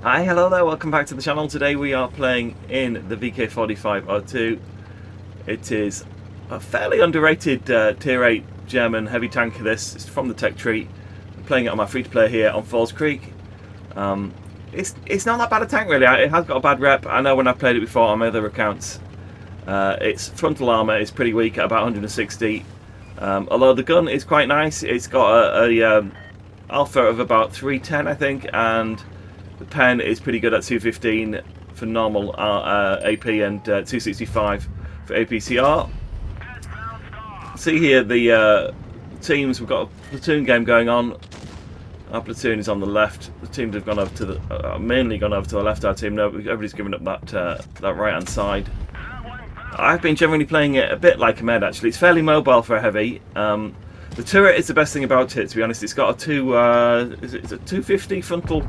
Hi, hello there, welcome back to the channel. Today we are playing in the VK4502. It is a fairly underrated tier 8 German heavy tank. This is from the tech tree. I'm playing it on my free-to-play here on Falls Creek. It's not that bad a tank really. It has got a bad rep. I know when I've played it before on my other accounts. Its frontal armour is pretty weak at about 160. Although the gun is quite nice. It's got a alpha of about 310 I think, and the pen is pretty good at 215 for normal AP and 265 for APCR. See here the teams. We've got a platoon game going on. Our platoon is on the left. The teams have gone over to the mainly gone over to the left. Our team, no, everybody's given up that right hand side. I've been generally playing it a bit like a med actually. It's fairly mobile for a heavy. The turret is the best thing about it, to be honest. It's got a is it a 250 frontal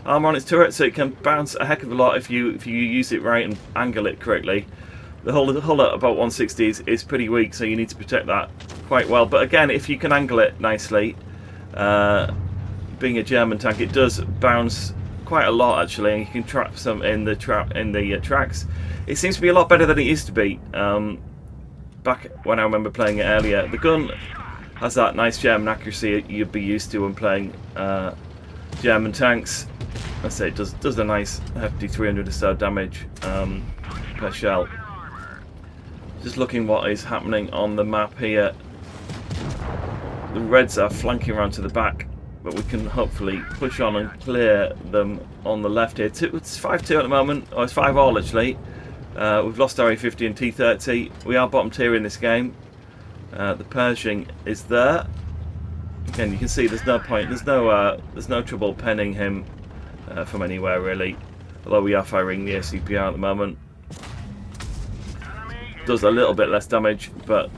armor on its turret, so it can bounce a heck of a lot if you use it right and angle it correctly. The hull at about 160 is pretty weak, so you need to protect that quite well. But again, if you can angle it nicely, being a German tank, it does bounce quite a lot actually, and you can trap some in the tracks. It seems to be a lot better than it used to be. Back when I remember playing it earlier, the gun has that nice German accuracy you'd be used to when playing German tanks. I say it does a nice hefty 300 or so damage per shell. Just looking what is happening on the map here. The Reds are flanking around to the back, but we can hopefully push on and clear them on the left here. It's 5-2 at the moment, or it's 5-all actually. We've lost our A50 and T30. We are bottom tier in this game. The Pershing is there. Again, you can see there's no point. There's no trouble penning him from anywhere really. Although we are firing the ACPR at the moment. Does a little bit less damage, but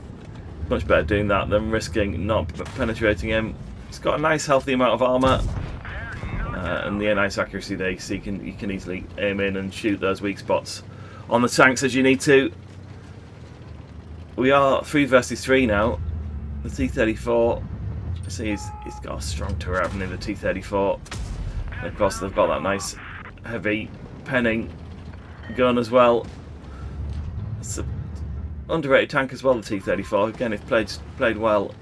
much better doing that than risking not penetrating him. It's got a nice healthy amount of armour and the nice accuracy there, so you can easily aim in and shoot those weak spots on the tanks as you need to. We are 3 versus 3 now. The T34, see, he's got a strong turret, haven't he, the T34. And of course they've got that nice heavy penning gun as well. It's an underrated tank as well, the T34. Again, if played well,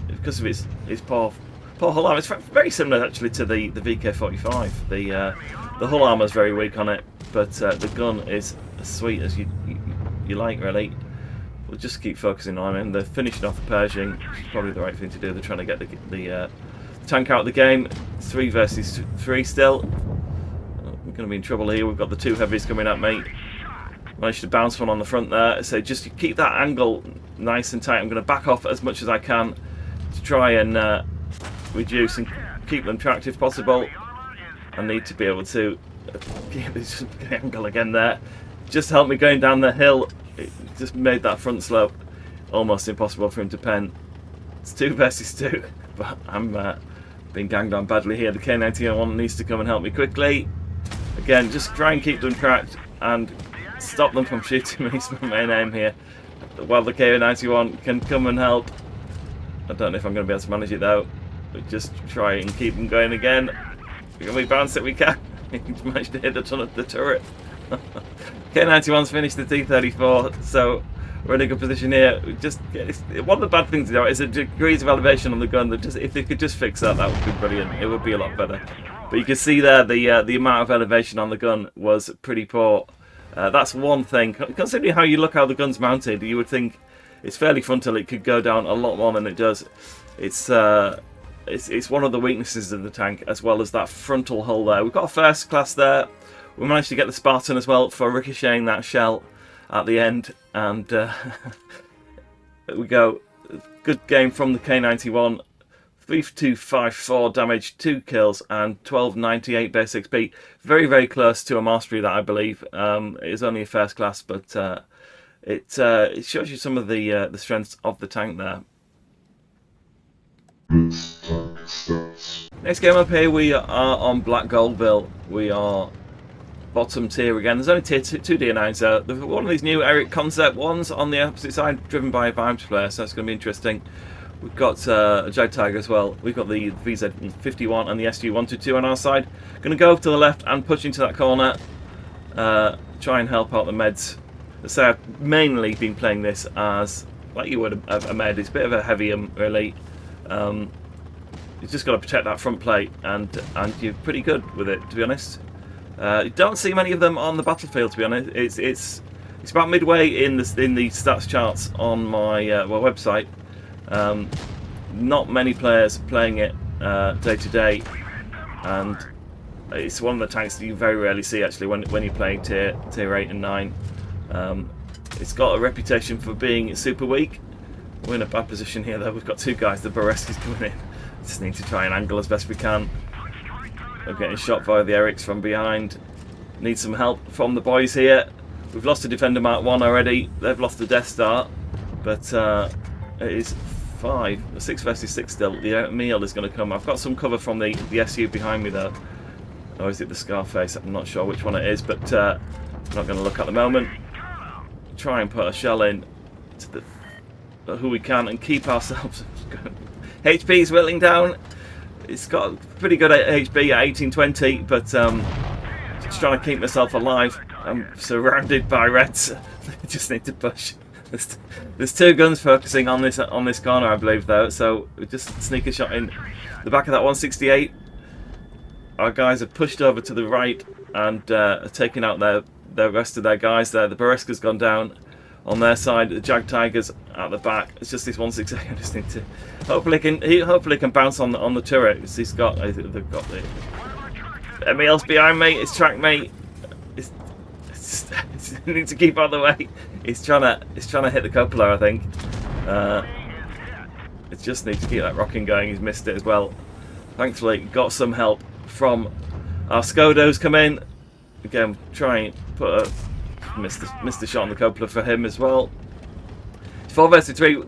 because of its poor hull armor. It's very similar actually to the VK45. The hull armor is very weak on it, but the gun is as sweet as you like really. We'll just keep focusing on him. They're finishing off the Pershing, which is probably the right thing to do. They're trying to get the tank out of the game. 3 versus 3 still. We're going to be in trouble here. We've got the 2 heavies coming at me. Managed to bounce one on the front there. So just keep that angle nice and tight. I'm going to back off as much as I can to try and reduce and keep them tracked if possible. I need to be able to keep this angle again there. Just help me going down the hill. It just made that front slope almost impossible for him to pen. It's 2 versus 2, but I'm being ganged on badly here. The K91 needs to come and help me quickly. Again, just try and keep them tracked and stop them from shooting me. It's my main aim here. While the K91 can come and help. I don't know if I'm going to be able to manage it though. But just try and keep them going again. We bounce it, we can. He's managed to hit a ton of the turret. K91's finished the T34, so we're in a good position here. One of the bad things is the degrees of elevation on the gun. That if they could just fix that, that would be brilliant. It would be a lot better. But you can see there the amount of elevation on the gun was pretty poor. That's one thing. Considering how the gun's mounted, you would think it's fairly frontal. It could go down a lot more than it does. It's one of the weaknesses of the tank, as well as that frontal hull there. We've got a first class there. We managed to get the Spartan as well for ricocheting that shell at the end, and there we go. Good game from the K91. 3254 damage, 2 kills, and 1298 base XP. Very, very close to a mastery that I believe. It is only a first class, but it shows you some of the strengths of the tank there. Next game up here, we are on Black Goldville. We are bottom tier again. There's only tier 2 D9s there. One of these new Eric concept ones on the opposite side, driven by a Vibes player, so that's going to be interesting. We've got a Jag Tiger as well. We've got the VZ51 and the SU-122 on our side. Going to go to the left and push into that corner. Try and help out the meds. So I've mainly been playing this as, like you would a med. It's a bit of a heavier, really. You've just got to protect that front plate, and you're pretty good with it, to be honest. You don't see many of them on the battlefield, to be honest. It's about midway in the stats charts on my website. Not many players playing it day to day, and it's one of the tanks that you very rarely see actually when you're playing tier 8 and 9. It's got a reputation for being super weak. We're in a bad position here though. We've got two guys, the Beresky's coming in. Just need to try and angle as best we can. We're getting shot by the Erics from behind. Need some help from the boys here. We've lost a Defender Mark 1 already. They've lost the Death Star, but it is 6 versus 6 still. The meal is going to come. I've got some cover from the SU behind me though. Or is it the Scarface? I'm not sure which one it is, but I'm not going to look at the moment. Try and put a shell in to who we can and keep ourselves. HP is whittling down. It's got pretty good HP at 1820, but just trying to keep myself alive. I'm surrounded by Reds. I just need to push. There's two guns focusing on this corner, I believe, though. So we just sneak a shot in the back of that 168. Our guys have pushed over to the right and are taking out the rest of their guys there. The Bereska's gone down on their side. The Jag Tigers at the back. It's just this 168. I just need to. Hopefully can bounce on the turret. They've got the Emil's behind me. It's tracked me. I need to keep out of the way. It's trying to hit the cupola, I think. It just needs to keep that rocking going. He's missed it as well. Thankfully, got some help from our Skodos come in. Again, try and put missed the shot on the cupola for him as well. 4 versus 3.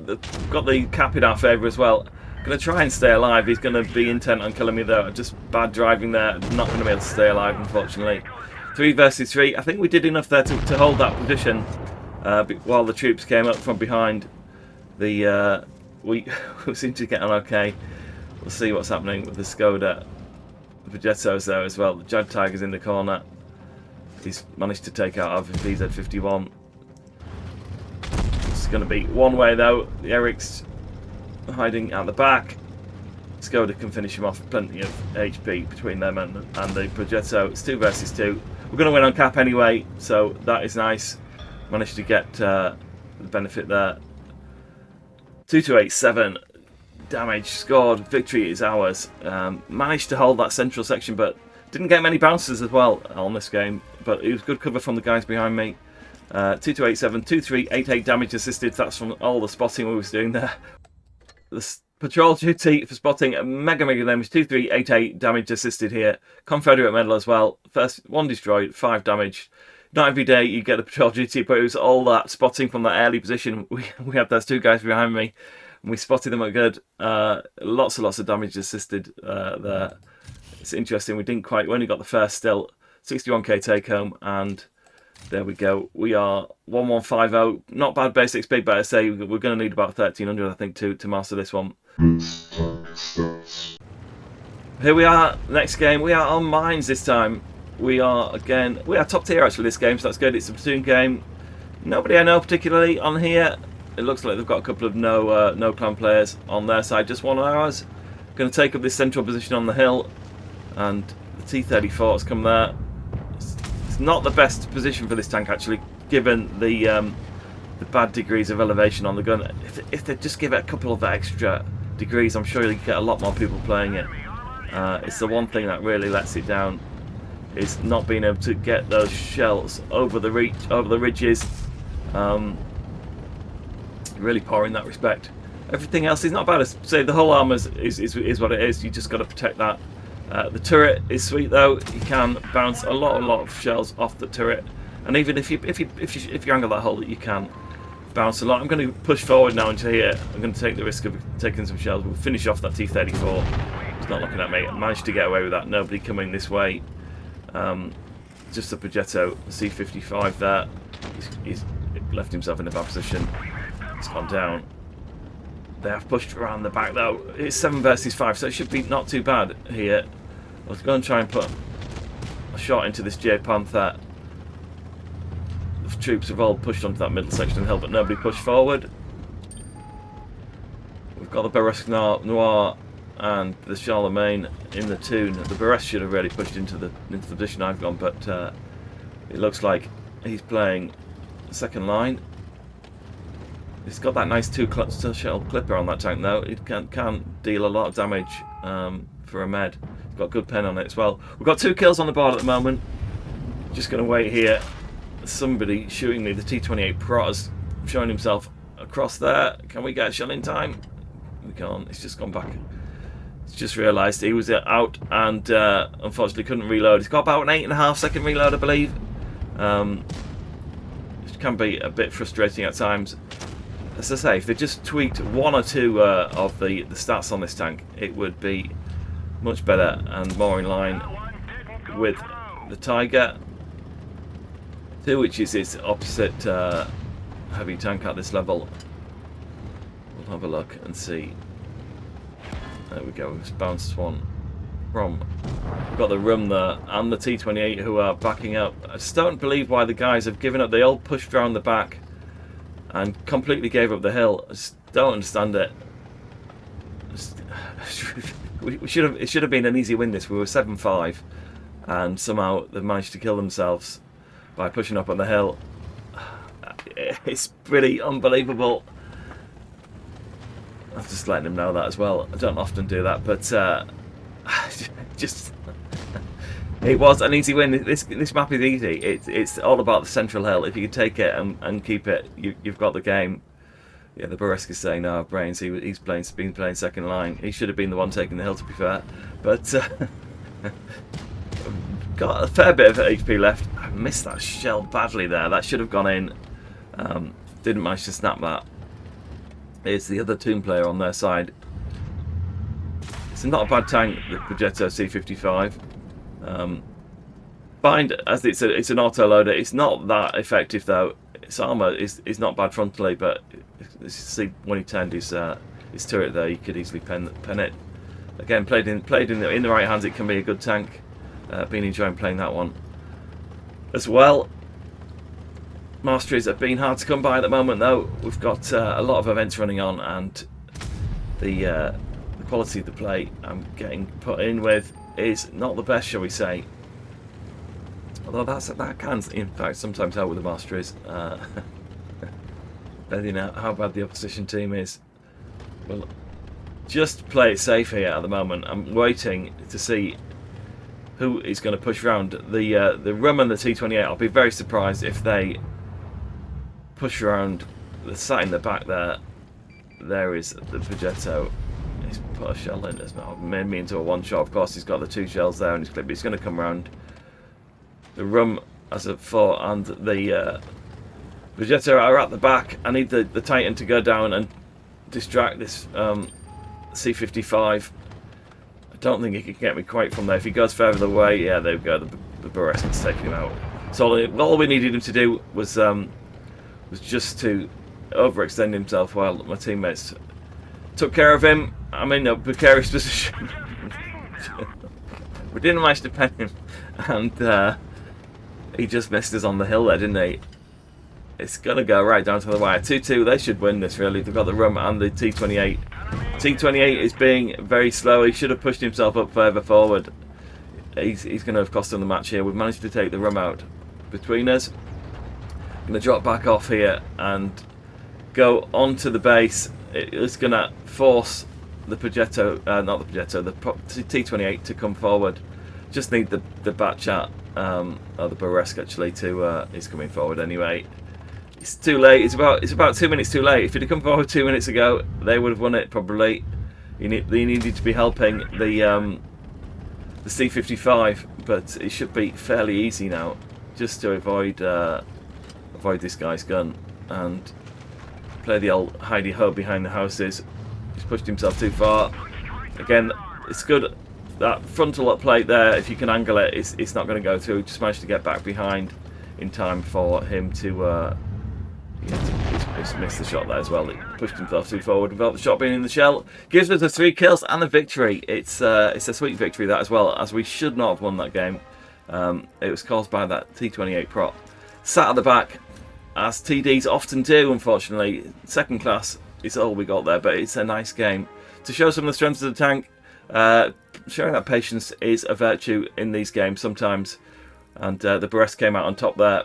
Got the cap in our favour as well. Going to try and stay alive. He's going to be intent on killing me though. Just bad driving there. Not going to be able to stay alive, unfortunately. 3 versus 3. I think we did enough there to hold that position while the troops came up from behind. We seem to get on okay. We'll see what's happening with the Skoda. The Progetto's there as well. The Jag Tiger's in the corner. He's managed to take out our VZ51. It's going to be one way though. The Eric's hiding at the back. Skoda can finish him off. Plenty of HP between them and the Progetto. It's 2 versus 2. We're going to win on cap anyway, so that is nice. Managed to get the benefit there. 2287 damage scored. Victory is ours. Managed to hold that central section, but didn't get many bounces as well on this game. But it was good cover from the guys behind me. 2287, 2388 damage assisted. That's from all the spotting we was doing there. The patrol duty for spotting mega damage. 2388 damage assisted here. Confederate medal as well. First 1 destroyed, 5 damage. Not every day you get a patrol duty, but it was all that spotting from that early position. We had those two guys behind me, and we spotted them at good. Lots of damage assisted there. It's interesting. We only got the first still. 61k take home, and there we go. We are 1150. Not bad basic speed, but I say we're going to need about 1300, I think, to master this one. Here we are. Next game. We are on mines this time. We are top tier actually this game, so that's good. It's a platoon game. Nobody I know particularly on here. It looks like they've got a couple of no clan players on their side. Just one of ours. Going to take up this central position on the hill, and the T-34 has come there. It's not the best position for this tank actually, given the bad degrees of elevation on the gun. If they just give it a couple of extra degrees, I'm sure you get a lot more people playing it. It's the one thing that really lets it down, is not being able to get those shells over the ridges. Really poor in that respect. Everything else is not bad. Say the whole armour is what it is. You just got to protect that. The turret is sweet though. You can bounce a lot of shells off the turret, and even if you angle that hole, you can bounce a lot. I'm going to push forward now into here. I'm going to take the risk of taking some shells. We'll finish off that T-34. He's not looking at me. I managed to get away with that. Nobody coming this way. Just the Progetto, C-55 there. He's left himself in a bad position. He's gone down. They have pushed around the back though. It's 7 versus 5, so it should be not too bad here. Let's go and try and put a shot into this J Panther. The troops have all pushed onto that middle section of the hill, but nobody pushed forward. We've got the Barresse Noir and the Charlemagne in the tune. The Barresse should have really pushed into the position I've gone, but it looks like he's playing second line. He's got that nice two-shell clipper on that tank though. It can't deal a lot of damage for a med. He's got good pen on it as well. We've got 2 kills on the board at the moment. Just going to wait here. Somebody shooting me. The T-28 Pro's showing himself across there. Can we get a shell in time? We can't. It's just gone back. It's just realised he was out and unfortunately couldn't reload. He's got about an 8.5 second reload, I believe. Which can be a bit frustrating at times. As I say, if they just tweaked 1 or 2 of the stats on this tank, it would be much better and more in line with the Tiger 2, which is its opposite heavy tank at this level. We'll have a look and see. There we go, we've bounced one from. We've got the Rum there and the T-28 who are backing up. I just don't believe why the guys have given up. They all pushed around the back and completely gave up the hill. I just don't understand it. It should have been an easy win this. We were 7-5 and somehow they've managed to kill themselves by pushing up on the hill. It's pretty unbelievable. I'm just letting him know that as well. I don't often do that, but just it was an easy win. This map is easy. It's all about the central hill. If you can take it and keep it, you've got the game. Yeah, the Barresse is saying no brains. He's been playing second line. He should have been the one taking the hill, to be fair. But got a fair bit of HP left. I missed that shell badly there. That should have gone in. Didn't manage to snap that. It's the other Toon player on their side. It's not a bad tank, the Progetto C55. Find as it's an auto loader. It's not that effective though. Its armor is not bad frontally, but you see when he turned his turret there, you could easily pen it. Again, played in the right hands, it can be a good tank. Been enjoying playing that one as well. Masteries have been hard to come by at the moment though. We've got a lot of events running on, and the quality of the play I'm getting put in with is not the best, shall we say. Although that can in fact sometimes help with the masteries. Depending on how bad the opposition team is. Well, just play it safe here at the moment. I'm waiting to see who is going to push round. The Rum and the T-28, I'll be very surprised if they push around the side in the back there. There is the Progetto. He's put a shell in. It's not made me into a one shot. Of course, he's got the 2 shells there in his clip. He's going to come round. The Rum as a 4 and the Progetto are at the back. I need the Titan to go down and distract this C55. I don't think he can get me quite from there. If he goes further away, yeah, there we go. The Barresse is taking him out. So all we needed him to do was just to overextend himself while my teammates took care of him. I'm in a precarious position. We didn't manage to pen him, and he just missed us on the hill there, didn't he? It's gonna go right down to the wire. 2-2. They should win this really. They've got the Rum and the T-28. T-28 is being very slow. He should have pushed himself up further forward. He's going to have cost him the match here. We've managed to take the Rum out between us. I'm going to drop back off here and go onto the base. It's going to force the Progetto, not the Progetto, the T-28 to come forward. Just need the Batchat, or the Barresse actually, to is coming forward anyway. It's too late. It's about 2 minutes too late. If he'd have come forward 2 minutes ago, they would have won it probably. They needed to be helping the C55, but it should be fairly easy now, just to avoid this guy's gun and play the old hidey ho behind the houses. He's pushed himself too far. Again, it's good that frontal plate there. If you can angle it, it's not going to go through. Just managed to get back behind in time for him to. Just missed the shot there as well. He pushed himself too forward without the shot being in the shell. Gives us the 3 kills and the victory. It's a sweet victory that as well, as we should not have won that game. It was caused by that T28 prop. Sat at the back, as TDs often do, unfortunately. Second class is all we got there, but it's a nice game. To show some of the strengths of the tank, showing that patience is a virtue in these games sometimes. And the Brest came out on top there.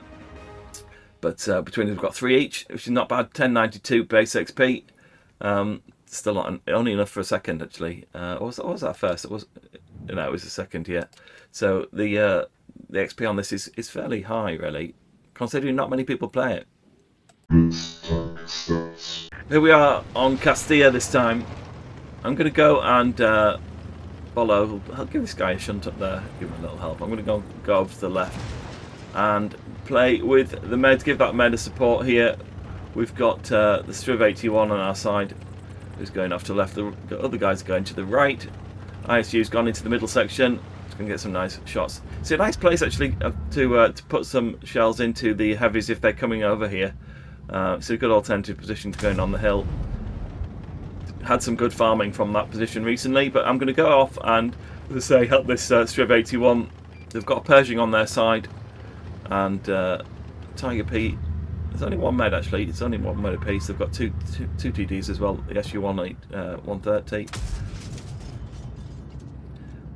But between us, we've got 3 each, which is not bad. 1092 base XP. Still not only enough for a second, actually. What was that first? It was a second, yeah. So the XP on this is fairly high, really, considering not many people play it. Here we are on Castilla this time. I'm going to go and follow. I'll give this guy a shunt up there. Give him a little help. I'm going to go over to the left and play with the med, give that med a support here. We've got the Striv 81 on our side, who's going off to the left. The other guys are going to the right. ISU's gone into the middle section. It's going to get some nice shots. It's a nice place actually to put some shells into the heavies if they're coming over here. It's a good alternative position to going on the hill. Had some good farming from that position recently, but I'm going to go off and, as I say, help this Striv 81. They've got a Pershing on their side. And Tiger P, there's only 1 med actually. It's only 1 med apiece. They've got two TDs as well. The SU 130.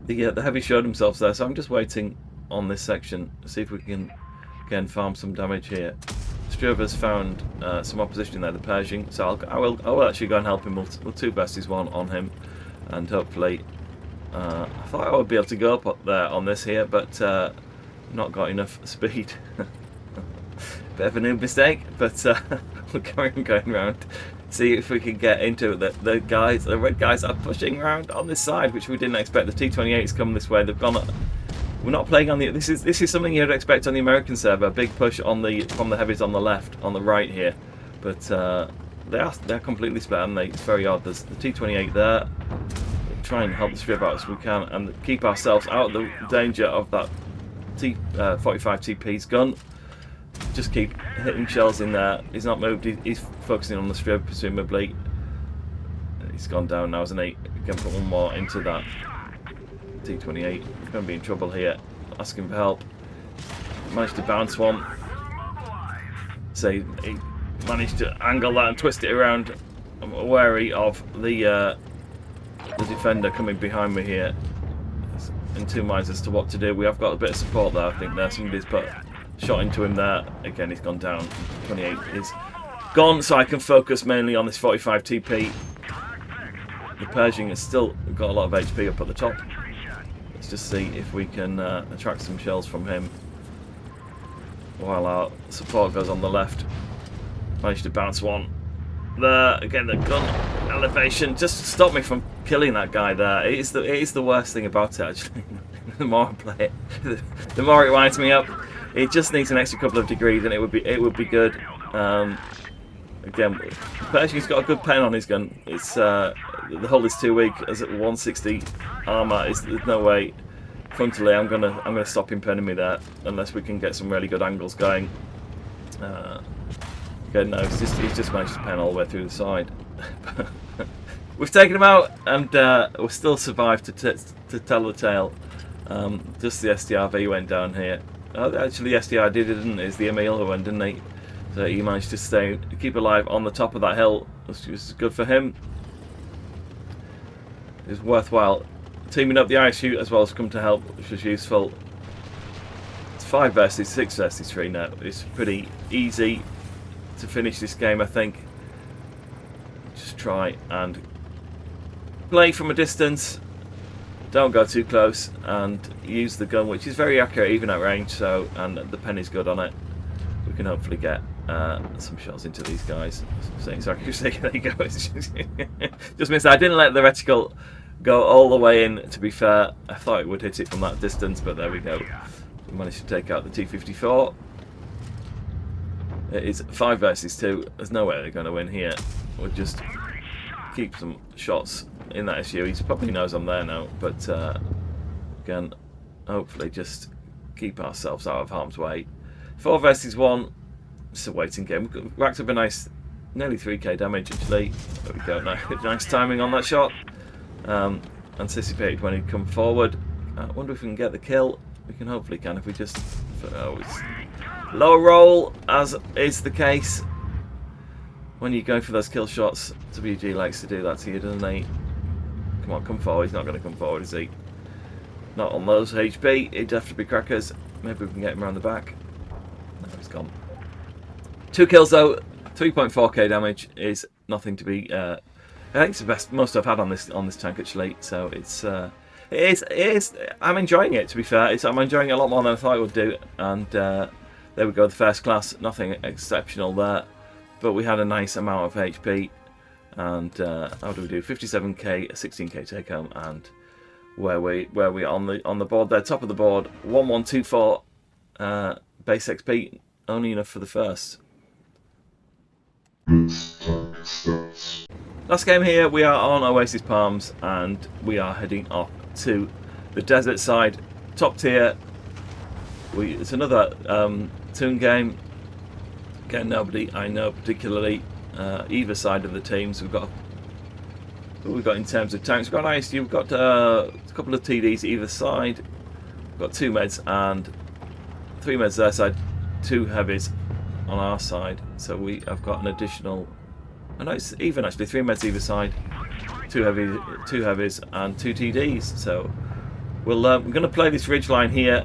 The heavy showed themselves there, so I'm just waiting on this section to see if we can again farm some damage here. Striv has found some opposition there, the Pershing. So I will actually go and help him. We'll 2 versus 1 on him, and hopefully I thought I would be able to go up there on this here, but. Not got enough speed. Bit of a new mistake, but we're going around. See if we can get into the red guys are pushing around on this side, which we didn't expect. The T28's come this way. They've gone. We're not playing on the. This is something you'd expect on the American server. A big push from the heavies on the left, on the right here, but they're completely split, and it's very odd. There's the T28 there. We'll try and help the Striv out as we can, and keep ourselves out of the danger of that. 45 TP's gun. Just keep hitting shells in there. He's not moved. He's focusing on the Striv, presumably. He's gone down now, hasn't he? Can put 1 more into that T28. We're going to be in trouble here. Asking for help. Managed to bounce one. So he managed to angle that and twist it around. I'm wary of the defender coming behind me here. In 2 minds as to what to do. We have got a bit of support there, I think there. Somebody's put a shot into him there. Again, he's gone down. 28 is gone, so I can focus mainly on this 45 TP. The Pershing has still got a lot of HP up at the top. Let's just see if we can attract some shells from him. While our support goes on the left. Managed to bounce one. There, again, the gun elevation just stopped me from killing that guy there. It is the worst thing about it, actually. The more I play it, the more it winds me up. It just needs an extra couple of degrees, and it would be good. Again, Pershing's got a good pen on his gun. It's the hull is too weak. As at 160 armor, there's no way. Frontally, I'm gonna stop him penning me there unless we can get some really good angles going. Again, no, he's just managed to pen all the way through the side. We've taken him out, and we still survived to tell the tale. Just the SDRV went down here. Actually, the SDR did it, didn't it? It's the Emil who went, didn't he? So he managed to keep alive on the top of that hill, which was good for him. It was worthwhile. Teaming up the ISU as well has come to help, which was useful. It's 5 versus 6 versus 3 now. It's pretty easy to finish this game, I think. Just try and play from a distance. Don't go too close, and use the gun, which is very accurate even at range. So, and the pen is good on it. We can hopefully get some shots into these guys. Saying accuracy, there you go. Just missed. I didn't let the reticle go all the way in. To be fair, I thought it would hit it from that distance, but there we go. We managed to take out the T-54. It is 5 versus 2. There's no way they're going to win here. We'll just keep some shots in that issue. He probably knows I'm there now, but again, hopefully just keep ourselves out of harm's way. 4 versus 1. It's a waiting game. We racked up a nice nearly 3k damage actually. There we go, nice timing on that shot. Anticipated when he'd come forward. I wonder if we can get the kill. We can hopefully if we just... it's low roll, as is the case when you go for those kill shots. WG likes to do that to you, doesn't he? Come on, come forward. He's not going to come forward, is he? Not on those HP. It'd have to be crackers. Maybe we can get him around the back. No, he's gone. 2 kills though. 3.4k damage is nothing to be. I think it's the best, most I've had on this tank actually. So it is. I'm enjoying it, to be fair. I'm enjoying it a lot more than I thought I would do. And there we go. The first class. Nothing exceptional there, but we had a nice amount of HP. And how do we do? 57k, 16k take home, and where we on the board there, top of the board, 1124 base XP, only enough for the first. Last game here, we are on Oasis Palms, and we are heading off to the desert side, top tier. It's another toon game. Again, nobody I know particularly. Either side of the teams. We've got in terms of tanks. We've got ISU. We've got a couple of TDs either side. We've got 2 meds and 3 meds their side, 2 heavies on our side. So we have got an additional. I know it's even actually, 3 meds either side, 2 heavies and 2 TDs. So we're going to play this ridge line here.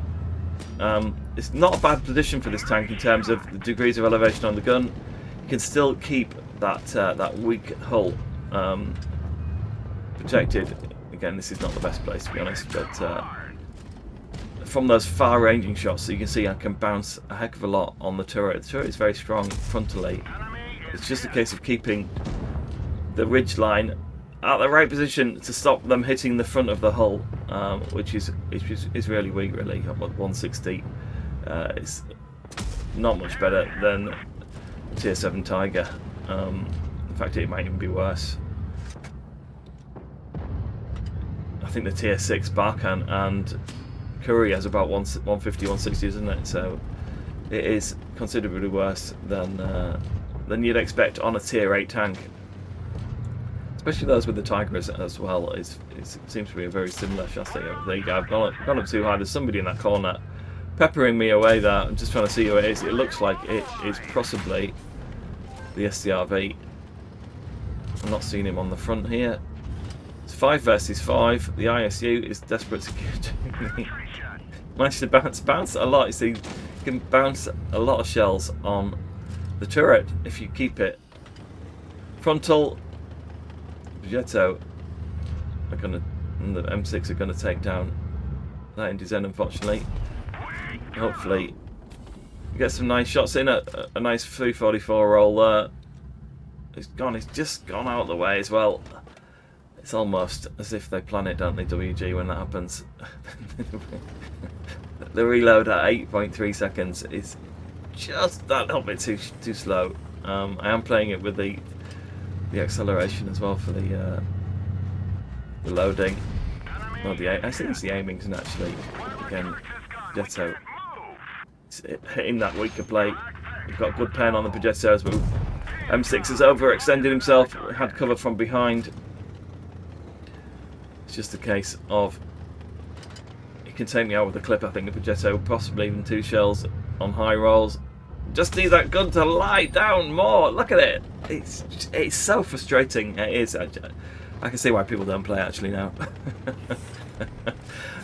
It's not a bad position for this tank in terms of the degrees of elevation on the gun. You can still keep that weak hull protected. Again, this is not the best place to be honest, but from those far-ranging shots, so you can see I can bounce a heck of a lot on the turret. The turret is very strong frontally. It's just a case of keeping the ridge line at the right position to stop them hitting the front of the hull, which is really weak. Really, 160 is not much better than Tier 7 Tiger. In fact, it might even be worse. I think the Tier 6 Barkhan and Curry has about 150, 160, isn't it? So it is considerably worse than you'd expect on a Tier 8 tank. Especially those with the Tiger as well. It seems to be a very similar chassis. There you go. I've gone up too high. There's somebody in that corner peppering me away there. I'm just trying to see who it is. It looks like it is possibly the SCRV. I'm not seeing him on the front here. It's 5 versus 5. The ISU is desperate to get. Managed to bounce a lot. You see, you can bounce a lot of shells on the turret if you keep it. Frontal Progetto are gonna, and the M6 are gonna take down that Indizen, unfortunately. Hopefully get some nice shots in. A nice 344 roll there. It's just gone out of the way as well. It's almost as if they plan it, don't they, WG, when that happens. The reload at 8.3 seconds is just that little bit too slow. I am playing it with the acceleration as well for the loading. Well, I think it's the aiming, isn't it, actually? Again, Progetto hitting that weaker plate. We've got good pen on the Progetto as well. M6 has overextended himself, had cover from behind. It's just a case of he can take me out with a clip, I think, the Progetto, possibly even 2 shells on high rolls. Just need that gun to lie down more. Look at it. It's so frustrating. It is. I can see why people don't play actually now.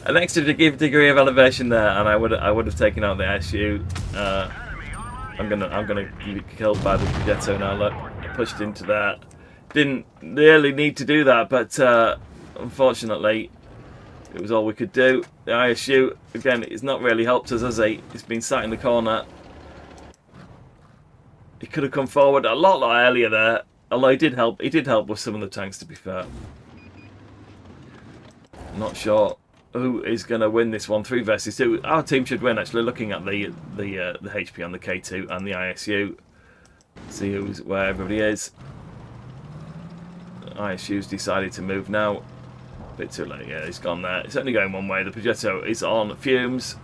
An extra degree of elevation there, and I would have taken out the SU. I'm gonna be killed by the Progetto now. Look, I pushed into that. Didn't really need to do that, but unfortunately, it was all we could do. The ISU again, it's not really helped us, has he? He's been sat in the corner. He could have come forward a lot earlier there. Although he did help with some of the tanks, to be fair. I'm not sure who is going to win this one, 3 versus 2. Our team should win, actually, looking at the HP on the K2 and the ISU. See where everybody is. ISU's decided to move now. A bit too late, yeah, he's gone there. It's only going one way. The Progetto is on fumes.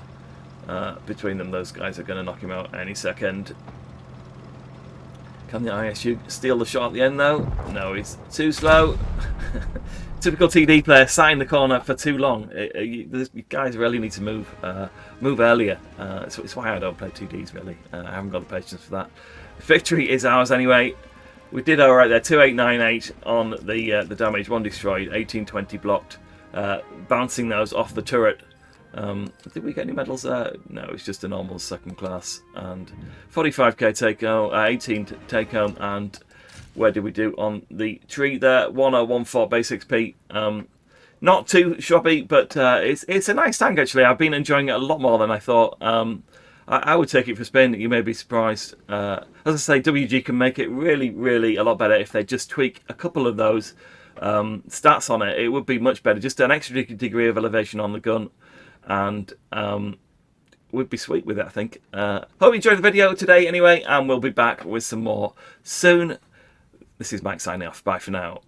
Between them, those guys are going to knock him out any second. Can the ISU steal the shot at the end though? No, he's too slow. Typical TD player, sat in the corner for too long. You guys really need to move earlier. It's why I don't play 2Ds really. I haven't got the patience for that. Victory is ours anyway. We did alright there, 2898 on the damage, 1 destroyed, 1820 blocked, bouncing those off the turret. Did we get any medals there? No, it's just a normal second class. And 45k take home, 18 take home, and where did we do on the tree there? 1014 base XP. Not too shabby, but it's a nice tank actually. I've been enjoying it a lot more than I thought. I would take it for a spin. You may be surprised. As I say, WG can make it really, really a lot better if they just tweak a couple of those stats on it. It would be much better. Just an extra degree of elevation on the gun, and would be sweet with it, I think. Hope you enjoyed the video today anyway, and we'll be back with some more soon. This is Mike signing off. Bye for now.